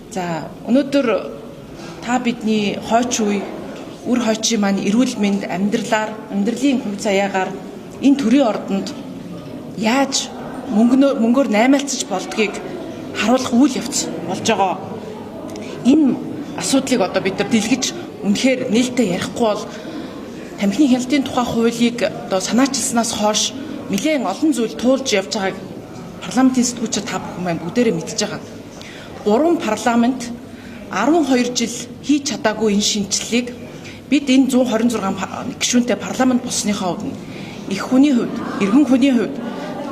За өнөөдөр та бидний хойч үе, үр хойчийн маань эрүүл мэнд, амьдралын хөв заяагаар энэ төрийн ордонд яаж мөнгөөр наймаалцаж болдгийг харуулах үйл явц болж байгаа. Энэ асуудлыг одоо бид нар дэлгэж үнэхээр нээлттэй ярихгүй бол тамхины хяналтын тухай хуулийг одоо санаачилснаас хойш нэлээд олон зүйл туулж явж байгааг парламентын сэтгүүлчид та бүхэн маань бүгдээрээ мэдж байгаа. 3 парламент 12 жил хийж чадаагүй энэ шинжилгээг бид энэ 126 гишүүнтэй парламент болсныхоо өмнө их хүний хувьд, иргэн хүний хувьд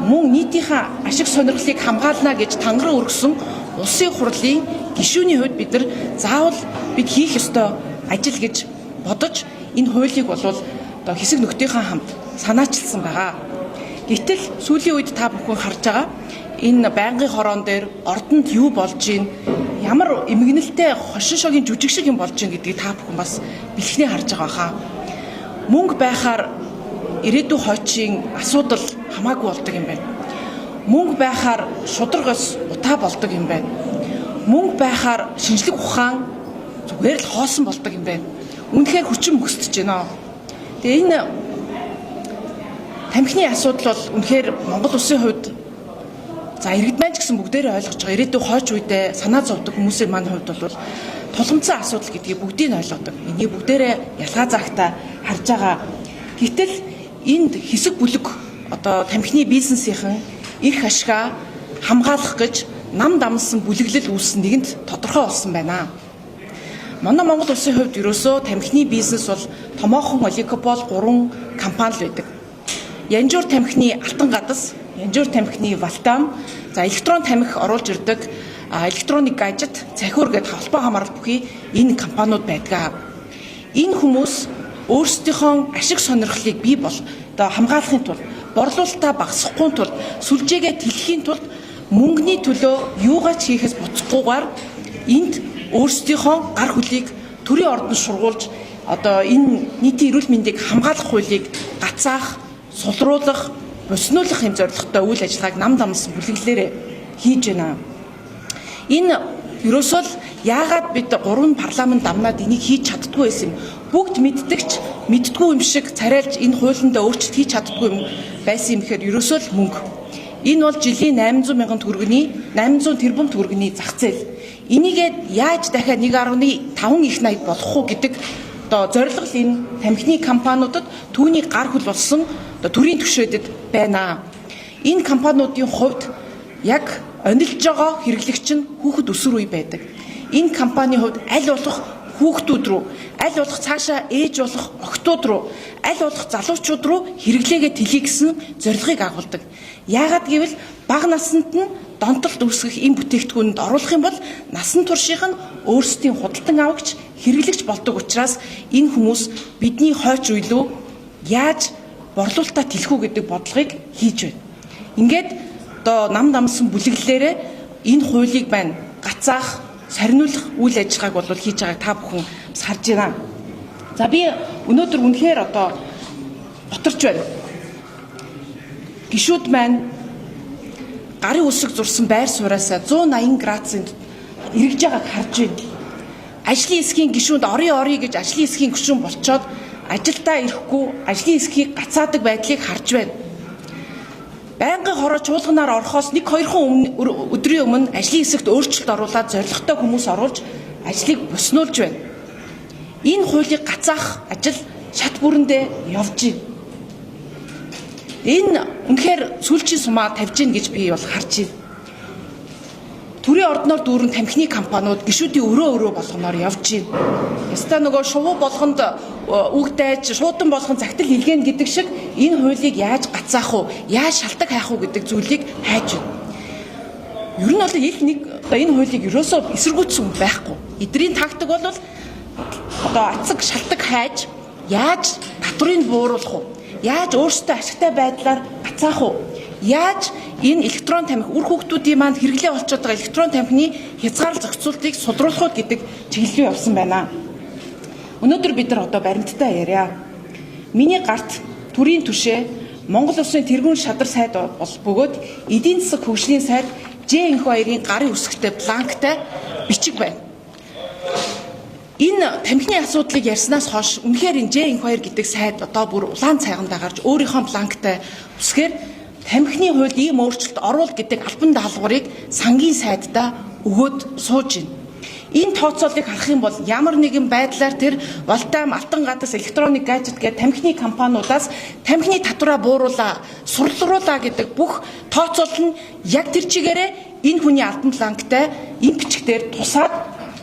мөн нийтийнхээ ашиг сонирхлыг хамгаална гэж тангар өргөсөн улсын хурлын гишүүний хувьд бид нар заавал бид хийх ёстой ажил гэж бодож энэ хуулийг бол одоо хэсэг нөхдийнхээ хамт санаачилсан байгаа. Гэтэл сүүлийн үед та бүхэн харж байгаа энэ байнгын хороон дээр ордонд юу болж ийн, ямар эмгэнэлтэй хошин шогийн жүжиг шиг юм болж ийн гэдгийг та бүхэн бас бэлхнээ харж байгаа хаа. Мөнгө байхаар ирээдүйн хойчийн асуудал хамаагүй болдог юм байна. Мөнгө байхаар шударгаас утаа болдог юм байна. Мөнгө байхаар шинжлэх ухаан зүгээр л хоосон болдог юм байна. Үнэхээр хүчин мөксөж байна. Тэгээ энэ тамхины асуудал бол үнэхээр Монгол улсын хувьд за иргэд маань ч гэсэн бүгдээрээ ойлгож байгаа. Ирээдүйн хойч үедээ санаа зовдөг хүмүүсийн маань хувьд бол тулгымцсан асуудал гэдгийг бүгдийг нь ойлгодог. Энийг бүгдээрээ ялгаа заагтаа харж байгаа. Гэтэл энд хэсэг бүлэг одоо тамхины бизнесийн эрх ашгаа хамгаалах гэж нам дамсан бүлэглэл үүссэн нэгэнд тодорхой болсон байна. Манай Монгол улсын хувьд ерөөсөө тамхины бизнес бол томоохон олигопол 3 компани л байдаг. Янжуур тамхины Алтан гадас, Янжуур тамхины Валтам, за электрон тамхи оруулж ирдэг электроник гаджет, цахиур гэдэг холбоо хамаарал бүхий энэ компаниуд байдаг. Энэ хүмүүс өөрсдийнхөө ашиг сонирхлыг бий бол одоо хамгаалахын тулд, борлуулалтаа багасгахгүй тулд, сүлжээгээ тэлхийн тулд мөнгөний төлөө юугаач хийхээс буцахгүйгээр энд өөрсдийнхөө гар хүлийг төрийн ордонд сургуулж одоо энэ нийтийн эрүүл мэндийг хамгаалах хуулийг гацаах, сулруулах, боснуулах юм зорилготой үйл ажиллагааг нам дамсан бүлэглэлээр хийж байна. Энэ ерөөсөө л яагаад бид 3 парламент дамнаад энийг хийж чаддгүй байсан юм? Бүгд мэддэгч мэддгүй юм шиг царайлж энэ хуулиндаа өөрчлөлт хийж чаддгүй юм байсан юм гэхээр ерөөсөө л мөнгө. Энэ бол жилийн 800 мянган төгрөгийн 800 тэрбум төгрөгийн зах зээл. Энийгээ яаж дахиад 1.5 их найд болгох уу гэдэг одоо зорилго энэ тамхины компаниудад түүний гар хүл болсон одоо төрийн түвшиндэд байна. Энэ компаниудын хувьд яг онилж байгаа хэрэглэгч нь хүүхэд өсвөр үе байдаг. Энэ компанийн хувьд аль болох хүүхдүүд рүү, аль болох цаашаа ээж болох охтууд руу, аль болох залуучууд руу хэрэглээгээ тэлхий гэсэн зорилгыг агуулдаг. Яагаад гэвэл бага наснд нь донтолд үүсгэх энэ бүтээгдэхүүнд оруулах юм бол насан туршийнх нь өөрсдийн худалдан авагч, хэрэглэгч болдог учраас энэ хүмүүс бидний хойч үе рүү яаж борлуулалтаа тэлэх үү гэдэг бодлогыг хийж байна. Ингээд одоо нам дамсан бүлэглэлээрээ энэ хуулийг байна гацаах, сарниулах үйл ажиллагааг бол хийж байгааг та бүхэн бас харж байна. За би өнөөдөр үнэхээр одоо готорч байна. Гишүүд маань гарын үсэг зурсан байр сууриасаа 180 градусанд эргэж байгааг харж байна. Ажлын хэсгийн гишүүнд орё гэж ажлын хэсгийн гишүүн болцоод ажилдаа ирэхгүй ажлын хэсгийг гацаадаг байдлыг харж байна. Байнгын хороо чуулганаар орохоос 1-2 өдрийн өмнө ажлын хэсэгт өөрчлөлт оруулаад зорилготой хүмүүс оруулж ажлыг боснуулж байна. Энэ хуулийг гацаах ажил шат бүрэндээ явж байна. Энэ үнэхээр сүүлчийн сумаа тавьж гин гэж би бол харж байна. Төрийн ордноор дүүрэн тамхины компаниуд гишүүдийн өрөө болгоноор явж байна. Яста нөгөө шувуу болгонд үг дайж, шуудан болгон загтал хэлгэн гэдэг шиг энэ хуулийг яаж гацаах уу, яаж шалтак хайх уу гэдэг зүйлийг хайж байна. Ер нь бол энэ хуулийг ерөөсөө эсэргүүцсэн байхгүй. Эдрийн тактик бол одоо ацаг шалтак хайж яаж татврыг бууруулах уу? Яаж өөрсдөө ашигтай байдлаар гацаах уу? Яаж энэ электрон тамхи үр хүүхдүүдийн маань хэрэглээ болчиход байгаа электрон тамхины хязгаарлалт зохицуултыг судруулах уу гэдэг чиглэлээр явсан байна. Өнөөдөр бид нар одоо баримттай яриа. Миний гарт төрийн түшээ Монгол Улсын тэргүүн шадар сайд бол бөгөөд эдийн засаг хөгжлийн сайд J2-ийн гарын үсгтэй бланктай бичиг байна. Энэ тамхины асуудлыг ярьснаас хойш үнэхээр энэ J2 гэдэг сайд одоо бүр улаан цайгандаа гарч өөрийнхөө бланктай үсгээр тамхины хуульд ийм өөрчлөлт оруул гэдэг албан даалгаврыг сангийн сайддаа өгөөд сууж байна. Энэ тооцоолыг харах юм бол ямар нэгэн байдлаар тэр Волтам, Алтан гадас, электроник гаджет гэдэг тамхины компаниудаас тамхины татвараа бууруулаа, сурлуулаа гэдэг бүх тооцоол нь яг тэр чигээрээ энэ хүний албан бланктай энэ бичгээр тусаад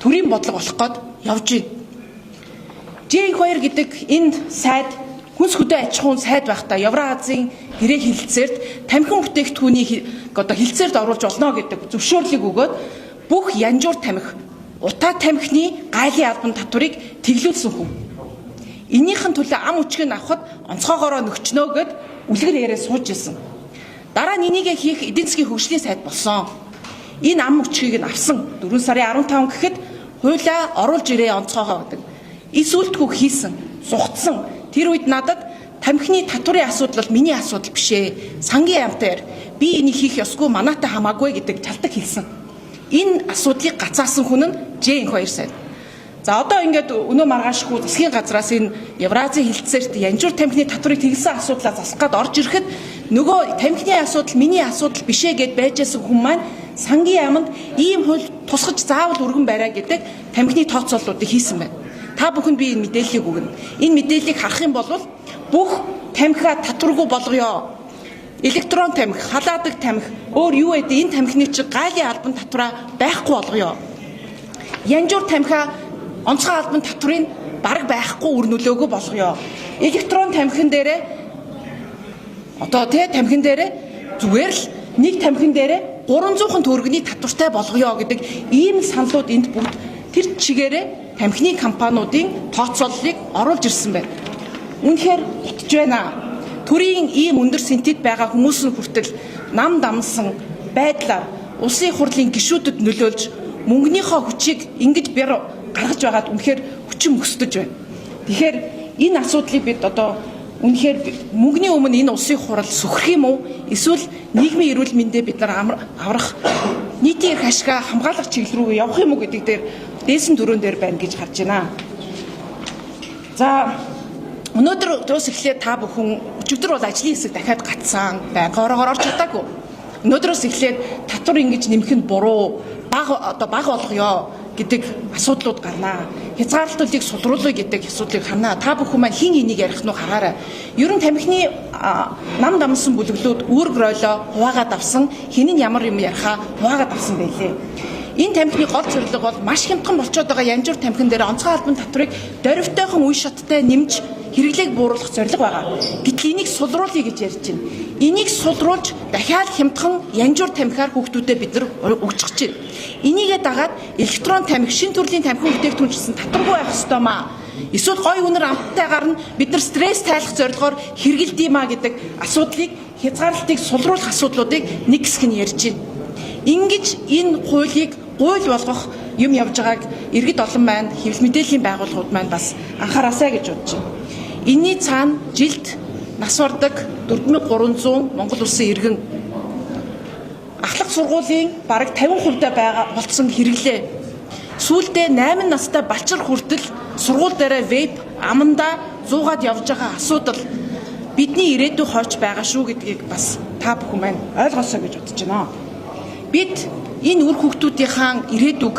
төрийн бодлого болох гээд явж байна. J2 гэдэг энэ сайд хүнс хөдөө аж ахуйн сайд байхдаа Евразийн гэрээ хэлэлцээрт тамхин бүтээгдэхүүнийг одоо хэлэлцээрт оруулж олно гэдэг зөвшөөрлийг өгөөд бүх янжуур тамхи, утаа тамхины гайлын албан татварыг тэглүүлсэн хүн. Энийхэн төлөө ам үчгийг авахд онцгоогоороо нөхчнөө гэд үлгэр яриа сууж ирсэн. Дараа нь энийг хийх эдийн засгийн хөгжлийн сайд болсон. Энэ ам үчгийг нь авсан 4 сарын 15 гэхэд хуулиа оруулж ирээ онцгоогоо гэдэг. Эсвэлтгүү хийсэн, зугтсан. Тэр үед надад тамхины татварын асуудал бол миний асуудал биш ээ. Сангийн амтаар би энийг хийх ёсгүй, манайтай хамаагүй гэдэг чалдаг хэлсэн. Энэ асуудлыг гацаасан хүн нь J2 сайд. За одоо ингээд өнөө маргаашгүй засгийн газраас энэ Евразийн хэлэлцээрт янжуур тамхины татварыг тэглэсэн асуудлаа засах гээд орж ирэхэд нөгөө тамхины асуудал миний асуудал биш ээ гэд байжсэн хүн маань сангийн аманд ийм хууль тусгаж заавал өргөн барай гэдэг тамхины тооцооллуудыг хийсэн байна. Та бүхэнд би энэ мэдээллийг өгнө. Энэ мэдээллийг харах юм бол бүх тамхиа татваргүй болгоё. Электрон тамхи, халаадаг тамхи, өөр юу гэдэг энэ тамхины чи гайлын албан татвараа байхгүй болгоё. Янжуур тамхиа онцгой албан татврыг бараг байхгүй үр нөлөөгөө болгоё. Электрон тамхин дээрээ одоо тамхин дээрээ зүгээр л нэг тамхин дээрээ 300 төгрөгийн татвартай болгоё гэдэг ийм саналууд энд бүгд тэр чигээрээ тамхины компаниудын тооцооллыг оруулж ирсэн байна. Үнэхээр утж байна. Төрийн ийм өндөр синтет байгаа хүмүүс нь хүртэл нам дамсан байдлаар улсын хурлын гишүүдэд нөлөөлж мөнгөнийхөө хүчийг ингэж бэр гаргаж байгаад үнэхээр хүчин өсдөж байна. Тэгэхээр энэ асуудлыг бид одоо үнэхээр мөнгөний өмнө энэ улсын хурал сөхрөх юм уу? Эсвэл нийгмийн эрүүл мэндэ бид нар аврах нийтийн эрх ашгаа хамгаалах чиглэл рүү явах юм уу гэдэг дээр дээсэн төрөн дээр байна гэж харж байна. За өнөөдөр тус эхлээд та бүхэн өчигдөр бол ажлын хэсэг дахиад гацсан байна. Гоороор орж чадаагүй. Өнөөдрөөс эхлээд татвар ингэж нэмэх нь буруу, баг болгоё гэдэг асуудлууд гарнаа. Хязгаарлалтуудыг сулруулъя гэдэг асуудлыг харнаа. Та бүхэн маань хин энийг ярих нь хараарай. Ер нь тамхины нам дамсан бүлэглүүд үүрэг ройлоо хуваагаад авсан, хин нь ямар юм яриха хуваагаад авсан байлээ. Энэ тамхины гол зорилго бол маш хямдхан болчиход байгаа янжуур тамхин дээр онцгой албан татварыг дөрвтойхон үе шаттай нэмж хэрэглээг бууруулах зорилго байгаа. Гэтэл энийг сулруулъя гэж ярьж байна. Энийг сулруулж дахиад хямдхан янжуур тамхиар хүүхдүүдэд бид нар өгч чинь. Энийгээ дагаад электрон тамхи, шин төрлийн тамхин бүтээгдэхүүн гэсэн татваргүй байх ёстой маа. Эсвэл гой үнэр амттайгаар нь бид нар стресс тайлах зорилгоор хэрэгэлдэе маа гэдэг асуудлыг, хязгаарлалтыг сулруулах асуудлуудыг нэг хэсэг нь ярьж байна. Ингэж энэ хуулийг гуйл болгох юм явж байгааг иргэд олон маань хэвлэл мэдээллийн байгууллагууд маань бас анхаараасай гэж бодож байна. Энийний цаана жилд нас бардаг 4300 Монгол улсын иргэн ахлах сургуулийн бараг 50% болцсон хэрэглээ. Сүүлдээ 8 настай балчир хүртэл сургууль дээр вейп амандаа зуугаад явж байгаа асуудал бидний ирээдүй хойч байгаа шүү гэдгийг бас та бүхэн маань ойлгосоо гэж бодож байна. Бид энэ үр хүүхдүүдийнхаа ирээдүг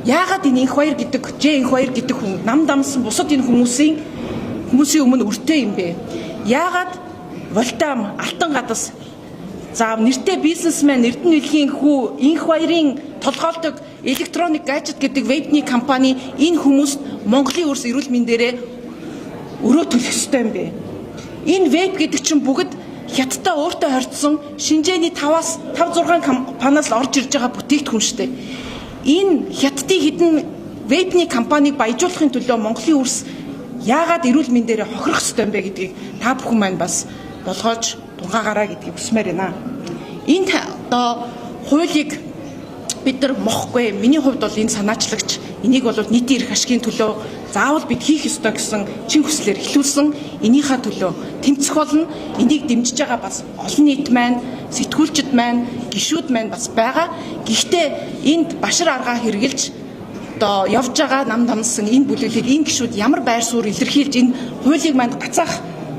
яагаад энэ J2 гэдэг хүн нам дамсан бусад энэ хүмүүсийн өмнө өртөө юм бэ? Яагаад Волтам, Алтан гадас заав нэртэй бизнесмен Эрдэнэлгийн хүү J2-ийн толгойлдог электроник гаджет гэдэг вебний компани энэ хүмүүст Монголын улс эрүүл мэндээрээ өрөө төлөх ёстой юм бэ? Энэ веб гэдэг чинь бүгд хятадтай өөртөө хоригдсон Шинжээний 5-6 компаниас орж ирж байгаа бүтээгдэхүүн шүү дээ. Энэ хятадын хідэн вебний компанийг баяжуулахын төлөө Монголын улс яагаад эрүүл мэндээр хохирох ёстой юм бэ гэдгийг та бүхэн маань бас болгоож дугаагаараа гэдгийг хүсмээр байна. Энэ одоо хуулийг бид нар мохгүй. Миний хувьд бол энэ санаачлагч энийг бол нийтийн эрх ашигын төлөө заавал бид хийх ёстой гэсэн чин хүслээр эхлүүлсэн. Энийхээ төлөө тэмцэх болно. Энийг дэмжиж байгаа бас олон нийт маань, сэтгүүлчид маань, гишүүд маань бас байгаа. Гэхдээ энд башир аргаа хэрэгжилж одоо явж байгаа нам дамсан энэ бүлэглийг энэ гишүүд ямар байр суурь илэрхийлж энэ хуулийг манд гацаах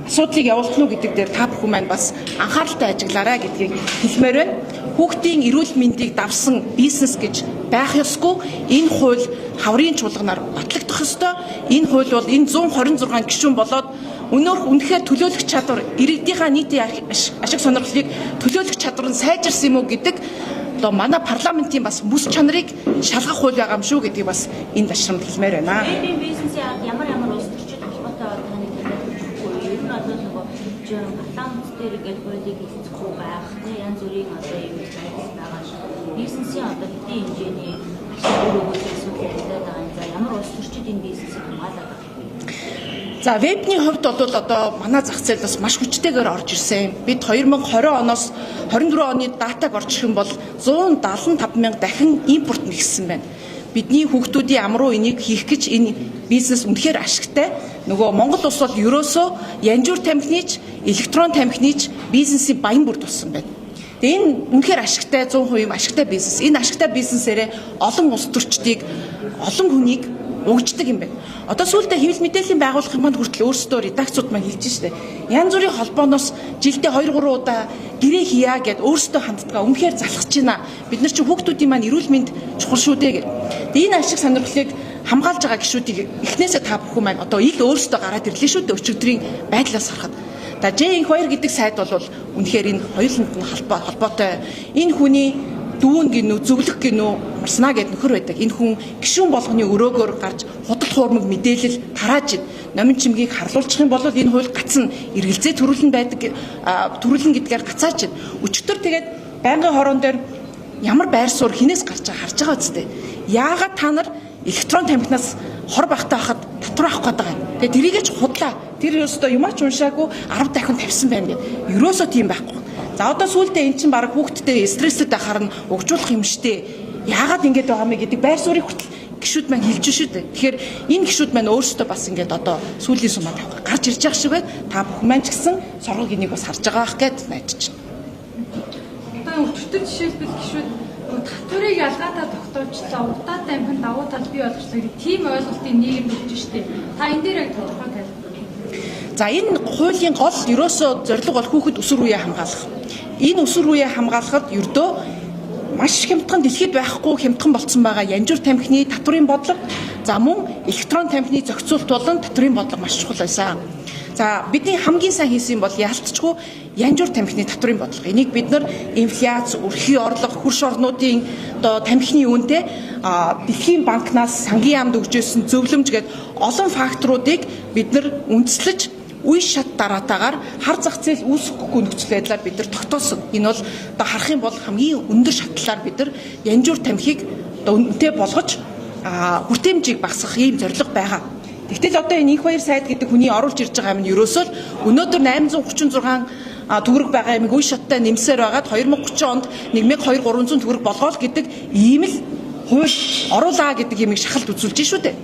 асуудлыг явуулах нь гэдэг дээр та бүхэн маань бас анхааралтай ажиглаарай гэдгийг хэлмээр байна. Хүүхдийн эрүүл мэндийг давсан бизнес гэж байх ёсгүй. Энэ хууль хаврын чуулганаар батлагдах ёстой. Энэ хууль бол энэ 126 гишүүн болоод үнэхээр төлөөлөх чадвар, иргэдийнхаа нийтийн ашиг сонирхлыг төлөөлөх чадвар нь сайжирсан юм уу гэдэг одоо манай парламентийн бас бүс чанарыг шалгах хууль байгаа юм шүү гэдгийг бас энэ ташрамд хэлмээр байна. Бизнесийн ямар улс төрчид холбоотой таны төлөвлөгөө ер нь одоо нөгөө парламент дээр ингээд хуулийг хэлцэхгүй байх, янз бүрийн одоо юм байгаа шүү. Бизнесийн одоо хэдийн хэмжээний өөрөөр хэлбэл за ямар улс төрчид энэ бизнесийг хамгаалаад байна. За вебний хувьд бол одоо манай зах зээл бас маш хүчтэйгээр орж ирсэн. Бид 2020 оноос 24 оны датаг орж ирэх юм бол 175 мянга дахин импорт нэгссэн байна. Бидний хүүхдүүдийн ам руу энийг хийх гэж энэ бизнес үнэхээр ашигтай. Нөгөө Монгол улс бол ерөөсөө янжуур тамхинич, электрон тамхинич бизнесийн баян бүрд болсон байна. Тэгээ энэ үнэхээр ашигтай 100% ашигтай бизнес. Энэ ашигтай бизнесээрээ олон улс төрчдийг, олон хүнийг угждаг юм байна. Одоо сүүлдээ хэвлэл мэдээллийн байгууллагын манд хүртэл өөрсдөө редакцууд маань хэлж штэ. Янз бүрийн холбооноос жилдээ 2-3 удаа гэрээ хийя гэд өөрсдөө ханддгаа үнэхээр залхаж байна. Бид нар чи хүүхдүүдийн маань эрүүл мэнд чухал шүү дээ гэх. Тэгээ энэ ашиг сонирхлыг хамгаалж байгаа гишүүдийг эхнээсээ та бүхэн маань одоо ил өөрсдөө гараад ирлээ шүү дээ өчигдрийн байдлаас харахад. За J2 гэдэг сайт бол үнэхээр энэ хоёуланд нь холбоотой. Энэ хүний дүүн гинүү, зөвлөх гинүү, марснаа гэд нөхөр байдаг. Энэ хүн гишүүн болгоны өрөөгөөр гарч худал хуурмаг мэдээлэл тарааж номин чимгийг харлуулчих юм бол энэ хууль гацна эргэлзээ төрүүлэн байдаг төрүүлэн гэдгээр гацаач. Өчигдөр тэгээд байнгын хорон дээр ямар байр суурь хинээс гарч байгаа харж байгаа үстэй. Яагаад та нар электрон тамхинаас хор багтаа хахад татвар авах гээд байгаа юм. Тэгээд тэрийгэж худлаа. Тэр өөрөөсөө юмаач уншаагүй 10 дахин тавьсан байна гэд. Ерөөсөө тийм байхгүй. За одоо сүүлдээ эн чинь баг хүүхдтэй стресстэй байхаар нь угжуулах юм штэ. Яагаад ингэж байгаа мэ гэдэг байр суурийг хүртэл гişүүд маань хэлж шүү дээ. Тэгэхээр энэ гişүүд маань өөрсдөө бас ингэж одоо сүүлийн сумаар гарч ирж байгаа шиг байна. Та бүхэн маань ч гэсэн сургууль энийг бас харж байгаа бах гэд найдаж байна. Одоо өчтөр жишээлбэл гişүүд татварыг ялгаатай тогтоожлоо. Удаа тамхин давуу тал бий болгочлоо. Тийм ойлголтын нийгэмд өгч штэ. Та энэ дээр яг тодорхой тайлбар. За энэ хуулийн гол ерөөсөө зорилго бол хүүхэд өсвөр үеэ хамгаалах. Энэ өсвөр үеэ хамгаалахад ердөө маш хямдхан дэлхийд байхгүй хямдхан болцсон байгаа янжуур тамхины татврын бодлого, за мөн электрон тамхины зохицуулт болон татврын бодлого маш чухал байсан. За бидний хамгийн сайн хийсэн бол яалтчгүй янжуур тамхины татврын бодлого. Энийг бид нар инфляц, өрхийн орлого, хөрш орнуудын одоо тамхины үүнтэй Дэлхийн банкнаас сангийн яамд өгчээсэн зөвлөмж гээд олон факторуудыг бид нар үндэслэж үе шат дараатаагаар хар зах зээл үүсэхгүй нөхцөл байдлаар бид нар тогтоосон. Энэ бол одоо харах юм бол хамгийн өндөр шатлалаар бид нар янжуур тамхиг одоо үнэтэй болгож хүртээмжийг багасгах ийм зорилго байгаа. Тэгтэл одоо энэ их баяр сайд гэдэг хүний оруулж ирж байгаа юм нь ерөөсөө л өнөөдөр 836 төгрөг байгаа юм үе шаттай нэмсээр байгаад 2030 онд 1200-300 төгрөг болгоол гэдэг ийм л хууль оруулаа гэдэг юмыг шахалт үзүүлж шүү дээ.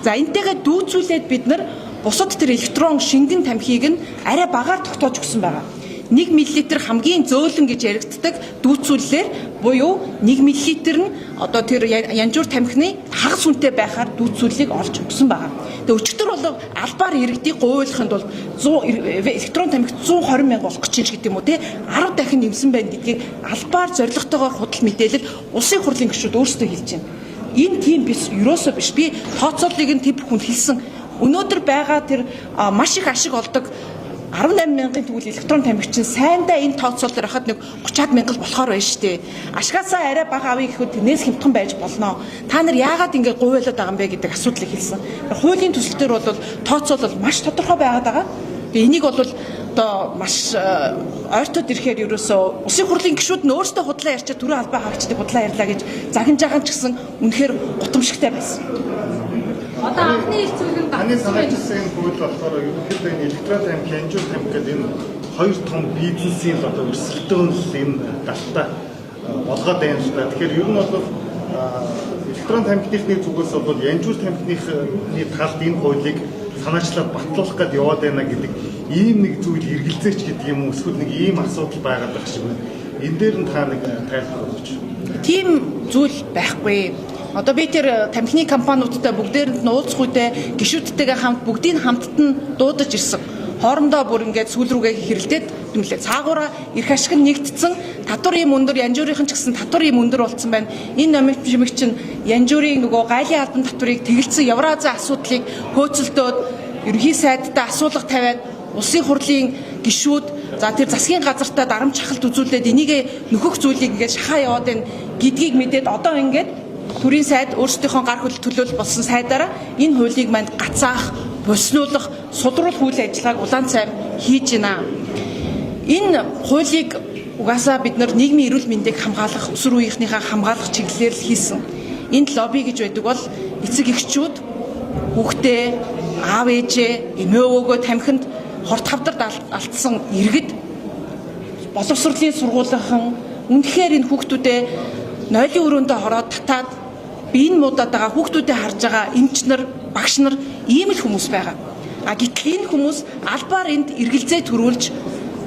За энтэйгээ дүүцүүлээд бид нар бусад тэр электрон шингэн тамхиг нь арай багаар тогтоож өгсөн байгаа. 1 мл хамгийн зөөлөн гэж яригддаг дүүцүүлэлээр буюу 1 мл нь одоо тэр янжуур тамхины хагас үнэтэй байхаар дүүцүүлэлийг олж өгсөн байгаа. Тэгээ өчигдөр бол албаар иргэдийг гуйлахынд бол 100 электрон тамхи 120 мянга болох гэж гэдэг юм уу те 10 дахин нэмсэн байна гэдгийг албаар зорилготойгоор худал мэдээлэл улсын хурлын гишүүд өөрсдөө хэлж байна. Энэ тийм биш ерөөсөө биш. Би тооцооллыг нь тэд бүхэнд хэлсэн. Өнөөдөр байгаа тэр маш их ашиг олдог 18 мянган тэгвэл электрон тамхи чинь сайндаа энэ тооцоол дээр хахад нэг 30-аад мянга болохоор байна шүү дээ. Ашгаасаа арай бага авъя гэхэд тэрнээс хямдхан байж болно. Та нар яагаад ингэ гуйлаад байгаа юм бэ гэдэг асуудлыг хэлсэн. Хуулийн төсөл дээр бол тооцоол бол маш тодорхой байгаад байгаа. Тэгээ энийг бол одоо маш ойртоод ирэхээр ерөөсөө улсын хурлын гишүүд нь өөрсдөө худлаа ярьчаа түрүү албаа хаагчдыг худлаа ярьлаа гэж загнаж байгаа ч гэсэн үнэхээр гутамшигтай байсан. Одоо анхны хэлцүүлэг таны санаачсан хууль болохоор ерөнхийдөө энэ электрон тамхи, янжуур тамхи гэдэг энэ хоёр том бизнесийн одоо өрсөлдөөн л энэ далтаа болгоод байна л да. Тэгэхээр ер нь бол электрон тамхины зүгээс бол янжуур тамхины талд энэ хуулийг санаачлаад батлуулах гээд яваад байна гэдэг ийм нэг зүйл эргэлзээч гэдэг юм уу эсвэл нэг ийм асуудал байгаад байх шиг байна. Энэ дээр нь та нэг тайлбар өгөөч. Тийм зүйл байхгүй. Одоо би тэр тамхины компаниудтай бүгдээрэнд нь уулзах үедээ гишүүдтэйгээ хамт бүгдийг хамтд нь дуудаж ирсэн. Хоорондоо бүр ингээд сүүл рүүгээ хэрэлдээд дүнлээ. Цаагаараа эрх ашиг нь нэгдсэн. Татвар ийм өндөр, янжуурийнхан ч гэсэн татвар ийм өндөр болсон байна. Энэ номын шимэг чинь янжуурийн нөгөө гайлын албан татварыг тэгэлцэн Евразийн асуудлыг хөөцөлдөөд ерөнхий сайдтай асуулга тавиад улсын хурлын гишүүд за тэр засгийн газартаа дарамт шахалт үзүүлээд энийг нөхөх зүйлийг ингээд шахаа яваад байна гэдгийг мэдээд одоо ингээд төрийн сайд өөрсдийнхөө гар хөл төлөөлөл болсон сайдаараа энэ хуулийг манд гацаах, боснуулах, судруулах үйл ажиллагааг улаан цайм хийж байна. Энэ хуулийг угаасаа бид нар нийгмийн эрүүл мэндийг хамгаалах, өсвөр үеийнхнийхээ хамгаалах чиглэлээр л хийсэн. Энд лобби гэж байдаг бол эцэг эхчүүд хүүхдээ, аав ээжээ, эмээ өвөөгөө тамхинд хорт хавдард алдсан иргэд боловсролын сургуулийнхан үнэхээр энэ хүүхдүүдээ нойлын өрөөндөө хороод татаад биеийн муудаад байгаа хүүхдүүдээ харж байгаа эмч нар, багш нар ийм л хүмүүс байгаа. Гэтэл энэ хүмүүс албаар энд эргэлзээ төрүүлж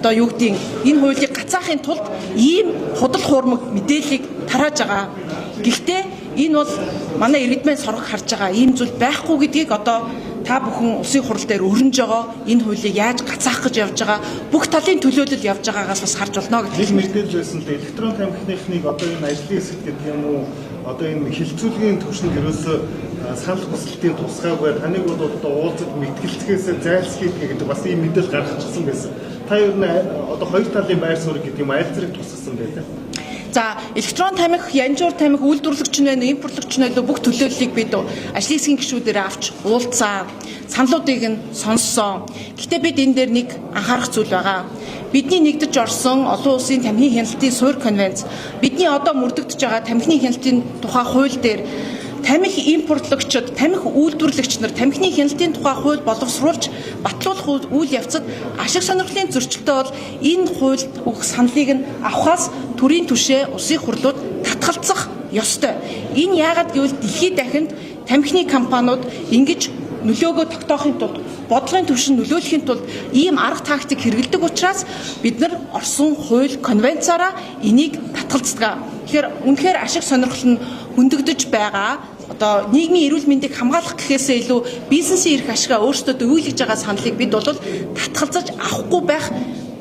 одоо юу гэдгийг энэ хуулийг гацаахын тулд ийм худал хуурмаг мэдээллийг тарааж байгаа. Гэхдээ энэ бол манай иргэдмэн сорох харж байгаа ийм зүйл байхгүй гэдгийг одоо та бүхэн улсын хурал дээр өрнөж байгаа энэ хуулийг яаж гацаах гэж явж байгаа бүх талын төлөөлөл явж байгаагаас бас харж болно гэж мэдээлж байсан л электрон тамхиных одоо энэ ажлын хэсэг гэдэг юм уу одоо энэ хилцүүлгийн төвшөнд ерөөсөө санал хүсэлтийн тусгайгүй таныг бол одоо уулзаж мэтгэлцгээс зайлсхийх гэдэг бас ийм мэдээлэл гаргачихсан байсан. Та ер нь одоо хоёр талын байр суурь гэдэг юм аль зэрэг тусгасан байлаа. За электрон тамхи, янжуур тамхи үйлдвэрлэгч нь байна, импортлогч нь байна бүх төлөөллийг бид ажлын хэсгийн гишүүдээр авч уулзаа. Саналуудыг нь сонссон. Гэхдээ бид энэ дээр нэг анхаарах зүйл байгаа. Бидний нэгдэж орсон олон улсын тамхины хяналтын суурь конвенц, бидний одоо мөрдөгдөж байгаа тамхины хяналтын тухай хууль дээр тамхи импортлогчид, тамхи үйлдвэрлэгч нар тамхины хяналтын тухай хууль боловсруулж батлуулах үйл явцад ашиг сонирхлын зөрчилтэй бол энэ хуульд өгөх саналыг нь авахаас төрийн түвшээ улсын хурлууд татгалзах ёстой. Энэ яагаад гэвэл дэлхийд дахинд тамхины компаниуд ингэж нөлөөгөө тогтоохын тулд бодлогын түвшин нөлөөлөхийн тулд ийм арга тактик хэрэглэдэг учраас бид нар орсон хууль конвенцаараа энийг татгалздаг. Тэгэхээр үнэхээр ашиг сонирхол нь хөндөгдөж байгаа. Одоо нийгмийн эрүүл мэндийг хамгаалах гэхээсээ илүү бизнесийн эрх ашигаа өөрсдөө өгүүлж байгаа саналыг бид бол татгалзаж авахгүй байх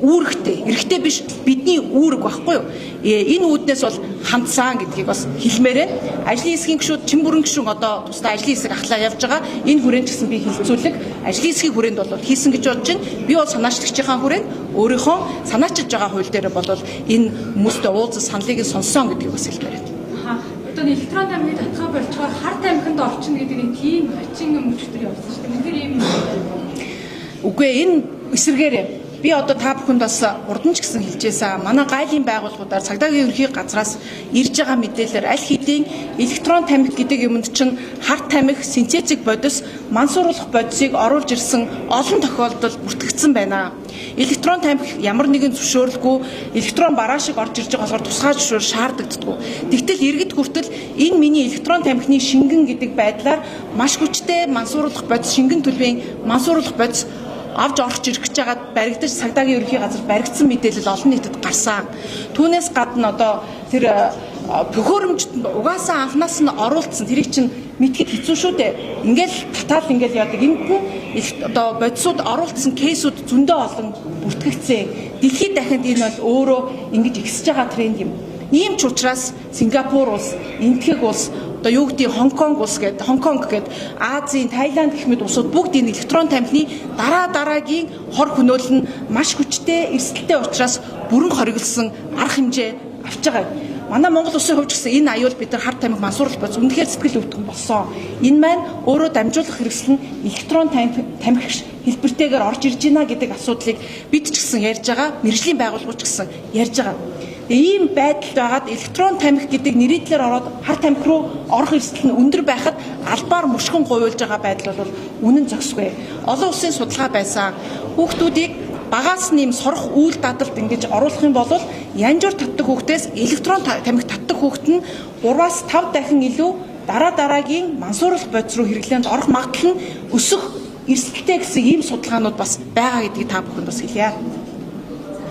үүрэгтэй. Эрэгтэй биш бидний үүрэг байхгүй юу? Энэ үүднээс бол хандсан гэдгийг бас хэлмээр байна. Ажлын хэсгийн гишүүд чин бүрэн гишүүн одоо тусдаа ажлын хэсэг ахлаа явж байгаа. Энэ хүрээнд гэсэн би хэлцүүлэг ажлын хэсгийн хүрээнд бол хийсэн гэж бодож байна. Би бол санаачлагчийн хүрээнд өөрийнхөө санаачилж байгаа хууль дээр бол энэ хүмүүстэй уулзах саналыг сонссон гэдгийг бас хэлмээр байна. Одоо электрон тамхины татхаа болчоор хар тамхинд орчин гэдэг нэг тийм хачин мөчтөр явсан шүү дээ. Тэр юм. Үгүй энэ эсэргээр би одоо та бүхэнд бас урд нь ч гэсэн хэлжээсэн. Манай гайлын байгууллагуудаар цагдаагийн ерөнхий газраас ирж байгаа мэдээлэлээр аль хэдийн электрон тамхи гэдэг юмд чинь хар тамхи, синтетик бодис, мансууруулах бодисыг оруулж ирсэн олон тохиолдолд бүртгэгдсэн байна. Электрон тамхи ямар нэгэн зөвшөөрөлгүй электрон бараа шиг орж ирж байгаа болохоор тусгай зөвшөөр шаардагддаг. Тэгтэл иргэд хүртэл энэ миний электрон тамхины шингэн гэдэг байдлаар маш хүчтэй мансууруулах бодис, шингэн төлбөрийн мансууруулах бодис авж орж ирэх гэж байгаа баригдаж цагдаагийн ерөнхий газар баригдсан мэдээлэл олон нийтэд гарсан. Түүнээс гадна одоо тэр төхөөрөмжт угаасаа анханаас нь оруулсан тэрийг чинь мэдхэд хэцүү шүү дээ. Ингээл татаал ингээл яадаг. Энд нь одоо бодисууд оруулсан кейсүүд зөндөө олон бүртгэгдсэн. Дэлхийд дахинд энэ бол өөрөө ингэж ихсэж байгаа тренд юм. Ийм ч учраас Сингапур улс, Энэтхэг улс, одоо юу гэдэг Хонконг гээд Азийн, Таиланд гэх мэт улсууд бүгд энэ электрон тамхины дараагийн хор хөнөөл нь маш хүчтэй, эрсдэлтэй учраас бүрэн хориглосон арга хэмжээ авч байгаа. Манай Монгол улсын хувьд гэсэн энэ аюул бид нар хар тамхи мансууруулалт боц үнэхээр сэтгэл өвдгөн болсон. Энэ маань өөрөө дамжуулах хэрэгсэл нь электрон тамхи хэлбэртэйгээр орж ирж байна гэдэг асуудлыг бид ч гэсэн ярьж байгаа, мэргэжлийн байгууллагууд ч гэсэн ярьж байгаа. Ийм байдалд байгаад электрон тамхи гэдэг нэрийдлэр ороод хар тамхи руу орох эрсдэл нь өндөр байхад албаар мушгин гуйлж байгаа байдал бол үнэн зохисгүй. Олон улсын судалгаа байсан. Хүүхдүүдийг багаас нэм сорох үйл дадалд ингэж оруулах юм бол янжуур татдаг хүүхдээс электрон тамхи татдаг хүүхэд нь 3-5 дахин илүү дараагийн мансууруулах бодис руу хэрэглээнд орох магадлал нь өсөх эрсдэлтэй гэсэн ийм судалгаанууд бас байгаа гэдгийг та бүхэнд бас хэлье.